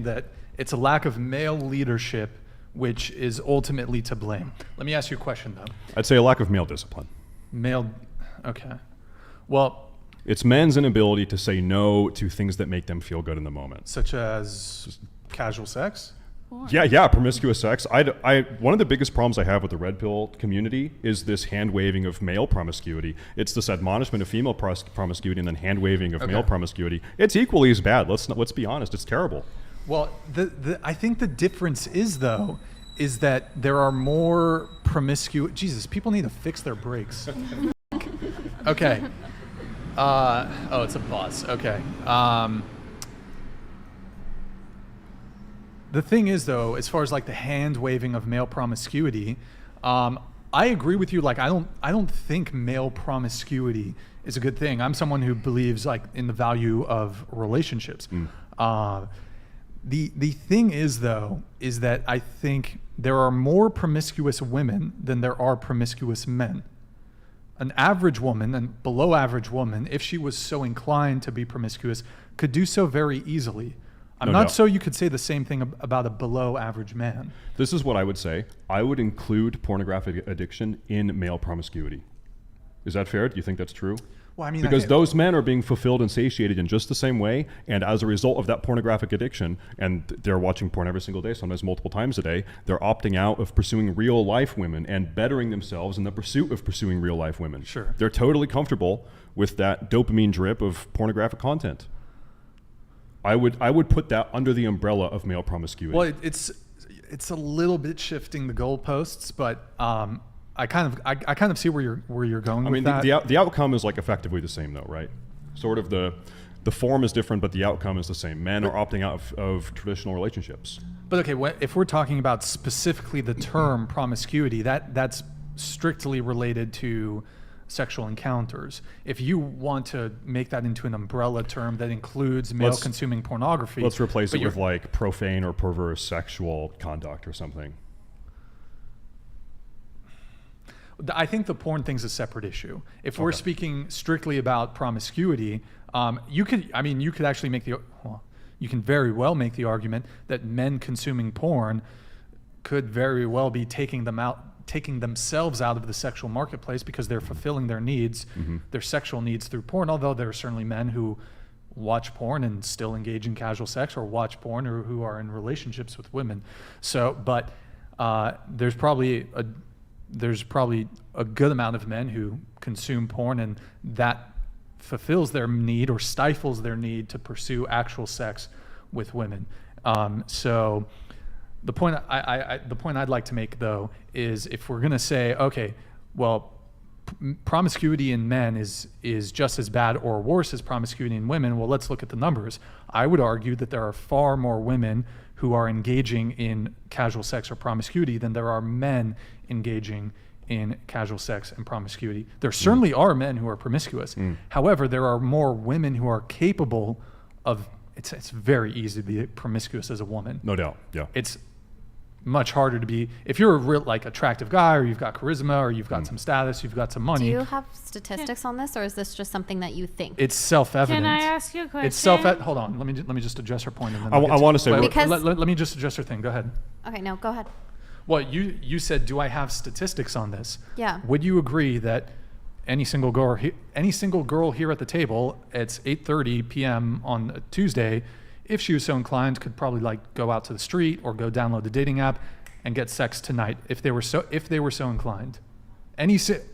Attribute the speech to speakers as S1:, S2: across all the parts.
S1: that it's a lack of male leadership which is ultimately to blame. Let me ask you a question, though.
S2: I'd say a lack of male discipline.
S1: Okay. Well,
S2: it's men's inability to say no to things that make them feel good in the moment.
S1: Such as casual sex?
S2: Yeah, promiscuous sex. One of the biggest problems I have with the red pill community is this hand waving of male promiscuity. It's this admonishment of female promiscuity and then hand waving of male promiscuity. It's equally as bad. Let's be honest. It's terrible.
S1: Well, I think the difference is that there are more promiscuous. Jesus, people need to fix their brakes. Okay. It's a bus. Okay. The thing is, though, as far as like the hand waving of male promiscuity, I agree with you. Like, I don't think male promiscuity is a good thing. I'm someone who believes like in the value of relationships. The thing is, though, is that I think there are more promiscuous women than there are promiscuous men. An average woman and below average woman, if she was so inclined to be promiscuous, could do so very easily. I'm not so you could say the same thing about a below average man.
S2: This is what I would say. I would include pornographic addiction in male promiscuity. Is that fair? Do you think that's true?
S1: Well, I mean,
S2: because those men are being fulfilled and satiated in just the same way, and as a result of that pornographic addiction, and they're watching porn every single day, sometimes multiple times a day, they're opting out of pursuing real life women and bettering themselves in the pursuit of pursuing real life women.
S1: Sure.
S2: They're totally comfortable with that dopamine drip of pornographic content. I would put that under the umbrella of male promiscuity.
S1: Well, it's a little bit shifting the goalposts, but I kind of see where you're going with that.
S2: The outcome is like effectively the same, though, right? Sort of the form is different, but the outcome is the same. Men are opting out of traditional relationships.
S1: But okay, if we're talking about specifically the term promiscuity, that's strictly related to sexual encounters. If you want to make that into an umbrella term that includes male consuming pornography,
S2: let's replace it with like profane or perverse sexual conduct or something.
S1: I think the porn thing's a separate issue. If we're speaking strictly about promiscuity, you could actually make you can very well make the argument that men consuming porn could very well be taking themselves out of the sexual marketplace because they're fulfilling their needs, their sexual needs through porn, although there are certainly men who watch porn and still engage in casual sex or watch porn or who are in relationships with women. So, but there's probably a good amount of men who consume porn and that fulfills their need or stifles their need to pursue actual sex with women. So the point I'd like to make, though, is if we're going to say, okay, well, promiscuity in men is just as bad or worse as promiscuity in women, well, let's look at the numbers. I would argue that there are far more women who are engaging in casual sex or promiscuity than there are men engaging in casual sex and promiscuity. There certainly are men who are promiscuous. However, there are more women who are capable of, it's very easy to be promiscuous as a woman.
S2: No doubt, yeah.
S1: It's much harder to be, if you're a real like attractive guy or you've got charisma or you've got some status, you've got some money.
S3: Do you have statistics on this, or is this just something that you think?
S1: It's self-evident.
S4: Can I ask you a question?
S1: Hold on, let me just address her point. And then
S2: I want to say,
S1: let me just address her thing. Go ahead.
S3: Okay, no, go ahead.
S1: Well, you said, do I have statistics on this?
S3: Yeah.
S1: Would you agree that any single girl here at the table, it's 8:30 p.m. on a Tuesday, if she was so inclined, could probably like go out to the street or go download the dating app and get sex tonight if they were so inclined.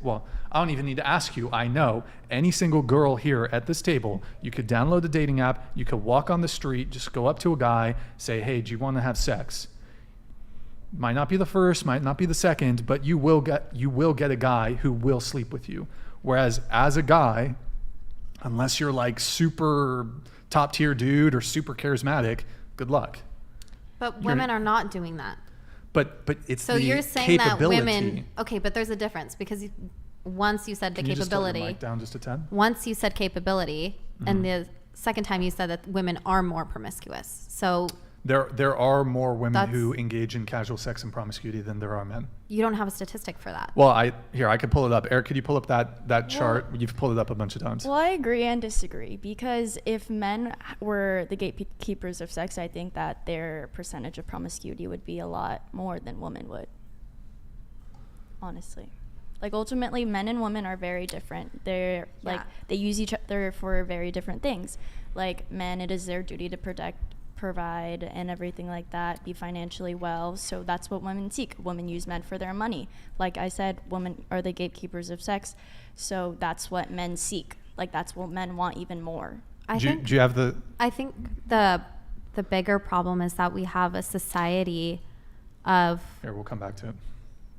S1: Well, I don't even need to ask you. I know any single girl here at this table, you could download the dating app, you could walk on the street, just go up to a guy, say, hey, do you want to have sex? Might not be the first, might not be the second, but you will get a guy who will sleep with you. Whereas as a guy, unless you're like super top tier dude or super charismatic, good luck.
S3: But women are not doing that.
S1: But it's
S3: so you're saying that women. Okay, but there's a difference because once you said the capability. Can you just turn your mic
S1: down just a tad?
S3: Once you said capability, and the second time you said that women are more promiscuous. So
S1: There are more women who engage in casual sex and promiscuity than there are men.
S3: You don't have a statistic for that.
S1: Well, I could pull it up. Eric, could you pull up that chart? You've pulled it up a bunch of times.
S4: Well, I agree and disagree, because if men were the gatekeepers of sex, I think that their percentage of promiscuity would be a lot more than women would. Honestly. Like, ultimately, men and women are very different. They're like, they use each other for very different things. Like, men, it is their duty to provide and everything like that, be financially well. So that's what women seek. Women use men for their money. Like I said, women are the gatekeepers of sex. So that's what men seek. Like, that's what men want even more.
S1: Do you have the...
S3: I think the bigger problem is that we have a society of...
S1: Here, we'll come back to it.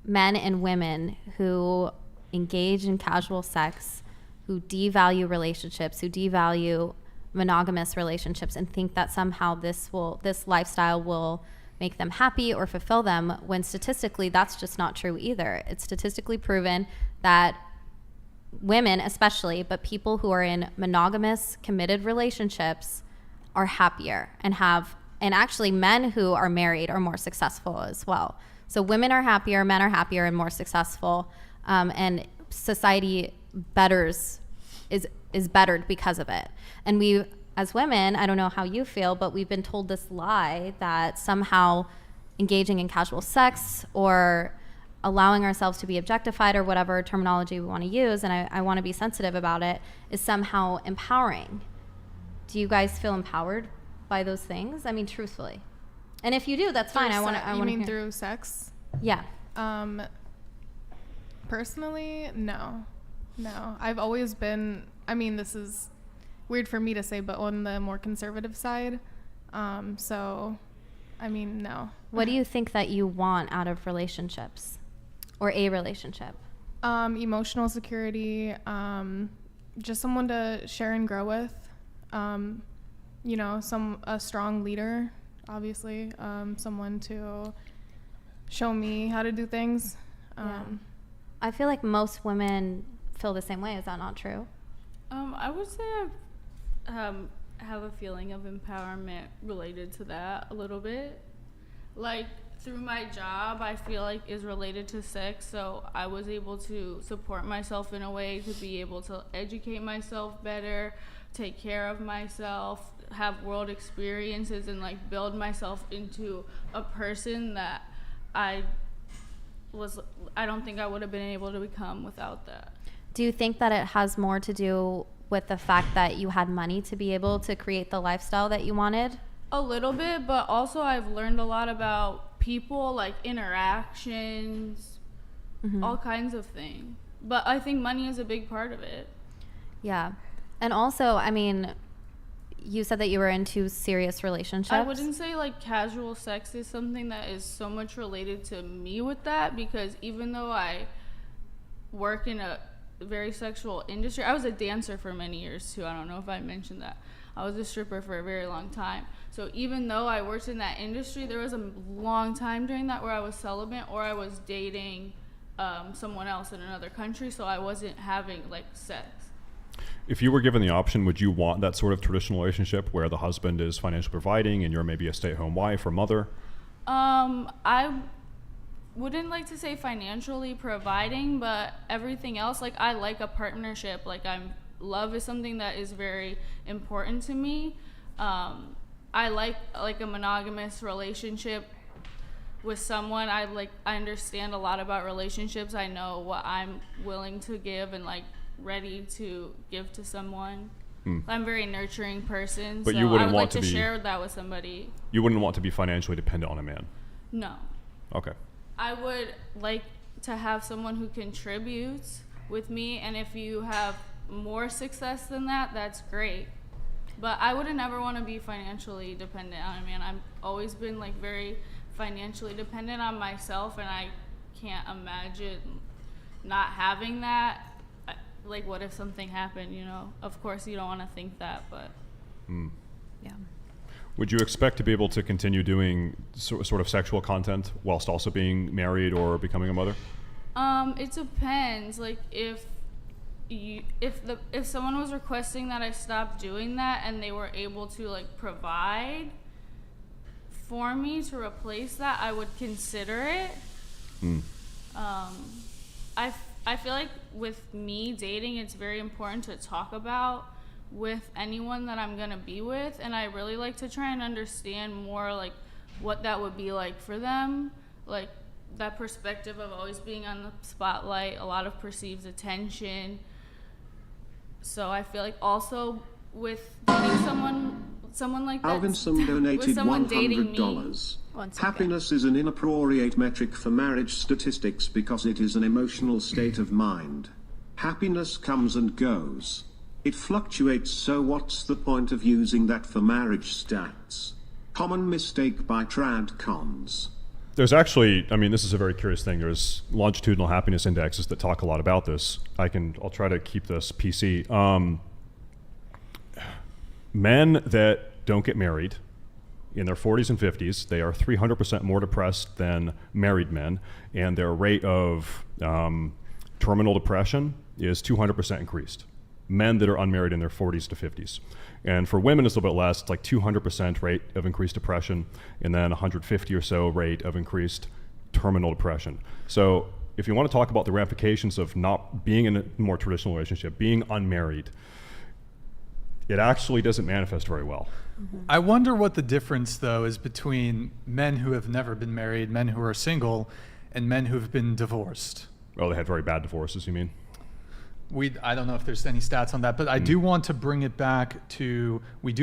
S3: Men and women who engage in casual sex, who devalue relationships, who devalue monogamous relationships, and think that somehow this lifestyle will make them happy or fulfill them, when statistically that's just not true either. It's statistically proven that women especially, but people who are in monogamous committed relationships are happier and actually men who are married are more successful as well. So women are happier, men are happier and more successful, and society is bettered because of it. And we, as women, I don't know how you feel, but we've been told this lie that somehow engaging in casual sex or allowing ourselves to be objectified, or whatever terminology we want to use, and I want to be sensitive about it, is somehow empowering. Do you guys feel empowered by those things? I mean, truthfully. And if you do, that's fine. I want to.
S5: You mean through sex?
S3: Yeah.
S5: Personally, no. I've always been. I mean, this is weird for me to say, but on the more conservative side. So, I mean, no.
S3: What do you think that you want out of relationships, or a relationship?
S5: Emotional security. Just someone to share and grow with. A strong leader. Obviously, someone to show me how to do things.
S3: I feel like most women feel the same way. Is that not true?
S6: I would say I have a feeling of empowerment related to that a little bit. Like, through my job, I feel like is related to sex, so I was able to support myself in a way to be able to educate myself better, take care of myself, have world experiences, and like build myself into a person that I don't think I would have been able to become without that.
S3: Do you think that it has more to do with the fact that you had money to be able to create the lifestyle that you wanted?
S6: A little bit, but also I've learned a lot about people, like interactions, all kinds of things. But I think money is a big part of it.
S3: Yeah. And also, I mean, you said that you were into serious relationships.
S6: I wouldn't say like casual sex is something that is so much related to me with that, because even though I work in a very sexual industry, I was a dancer for many years too. I don't know if I mentioned that. I was a stripper for a very long time. So even though I worked in that industry, there was a long time during that where I was celibate or I was dating someone else in another country, so I wasn't having like sex.
S2: If you were given the option, would you want that sort of traditional relationship where the husband is financially providing and you're maybe a stay-at-home wife or mother?
S6: I wouldn't like to say financially providing, but everything else, like I like a partnership. Like love is something that is very important to me. I like a monogamous relationship with someone. I understand a lot about relationships. I know what I'm willing to give and like ready to give to someone. I'm a very nurturing person,
S2: but
S6: so
S2: you wouldn't
S6: I would
S2: want
S6: like to
S2: be,
S6: share that with somebody.
S2: You wouldn't want to be financially dependent on a man?
S6: No.
S2: Okay.
S6: I would like to have someone who contributes with me, and if you have more success than that, that's great. But I would never want to be financially dependent on a man. I've always been like very financially dependent on myself, and I can't imagine not having that. Like, what if something happened, you know? Of course, you don't want to think that, but...
S3: Yeah.
S2: Would you expect to be able to continue doing sort of sexual content whilst also being married or becoming a mother?
S6: It depends. Like, if someone was requesting that I stop doing that and they were able to, like, provide for me to replace that, I would consider it. I feel like with me dating, it's very important to talk about with anyone that I'm gonna be with, and I really like to try and understand more like what that would be like for them, like that perspective of always being on the spotlight, a lot of perceived attention. So I feel like also with dating someone like that,
S7: Alvinson donated
S6: someone dating me,
S7: $100.
S4: One second.
S7: Happiness is an inappropriate metric for marriage statistics because it is an emotional state of mind. Happiness comes and goes. It fluctuates, so what's the point of using that for marriage stats? Common mistake by trad cons.
S2: There's actually, I mean, this is a very curious thing. There's longitudinal happiness indexes that talk a lot about this. I'll try to keep this PC. Men that don't get married in their 40s and 50s, they are 300% more depressed than married men, and their rate of terminal depression is 200% increased. Men that are unmarried in their 40s to 50s. And for women, it's a little bit less. It's like 200% rate of increased depression, and then 150 or so rate of increased terminal depression. So if you want to talk about the ramifications of not being in a more traditional relationship, being unmarried, it actually doesn't manifest very well.
S1: I wonder what the difference, though, is between men who have never been married, men who are single, and men who have been divorced.
S2: Oh, they had very bad divorces, you mean?
S1: I don't know if there's any stats on that, but I do want to bring it back to, we do have